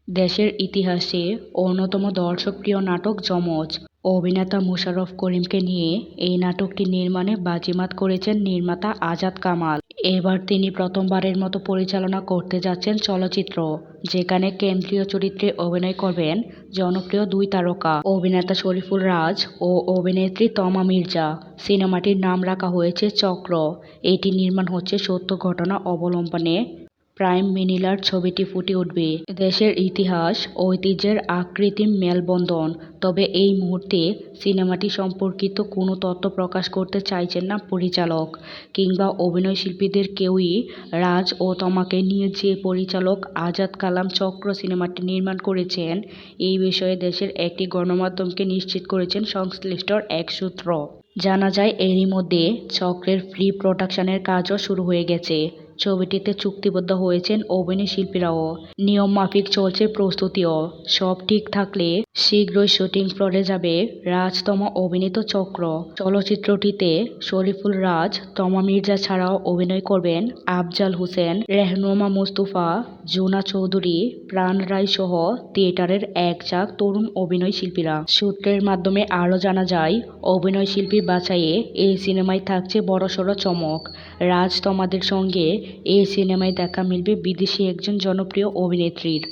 দেশের ইতিহাসে অন্যতম দর্শকপ্রিয় নাটক যমজ। অভিনেতা মোশাররফ করিমকে নিয়ে এই নাটকটি নির্মাণে বাজিমাত করেছেন নির্মাতা আজাদ কামাল। এবার তিনি প্রথমবারের মতো পরিচালনা করতে যাচ্ছেন চলচ্চিত্র, যেখানে কেন্দ্রীয় চরিত্রে অভিনয় করবেন জনপ্রিয় দুই তারকা অভিনেতা শরীফুল রাজ ও অভিনেত্রী তমা মির্জা। সিনেমাটির নাম রাখা হয়েছে চক্র। এটি নির্মাণ হচ্ছে সত্য ঘটনা অবলম্বনে। প্রাইম মিনিলার ছবিটি ফুটে উঠবে দেশের ইতিহাস ঐতিহ্যের আকৃতিম মেলবন্ধন। তবে এই মুহূর্তে সিনেমাটি সম্পর্কিত কোনো তথ্য প্রকাশ করতে চাইছেন না পরিচালক কিংবা অভিনয়শিল্পীদের কেউই। রাজ ও তমাকে নিয়ে যে পরিচালক আজাদ কালাম চক্র সিনেমাটি নির্মাণ করেছেন, এই বিষয়ে দেশের একটি গণমাধ্যমকে নিশ্চিত করেছেন সংশ্লিষ্ট এক সূত্র। জানা যায়, এরই মধ্যে চক্রের প্রি প্রোডাকশনের কাজও শুরু হয়ে গেছে। ছবিটিতে চুক্তিবদ্ধ হয়েছেন অভিনয়শিল্পীরাও। নিয়ম মাফিক চলছে প্রস্তুতিও। সব ঠিক থাকলে শীঘ্রই শুটিং ফ্লোরে যাবে রাজ তমা অভিনীত চক্র। চলচ্চিত্রটিতে শরীফুল রাজ, তমা মির্জা ছাড়াও অভিনয় করবেন আফজাল হোসেন, রেহনুমা মুস্তফা, জুনা চৌধুরী, প্রাণ রায় সহ থিয়েটারের এক ঝাঁক তরুণ অভিনয়শিল্পীরা। সূত্রের মাধ্যমে আরও জানা যায়, অভিনয়শিল্পী বাছাইয়ে এই সিনেমায় থাকছে বড়সড় চমক। রাজ তমাদের সঙ্গে এই সিনেমায় দেখা মিলবে বিদেশি একজন জনপ্রিয় অভিনেত্রীর।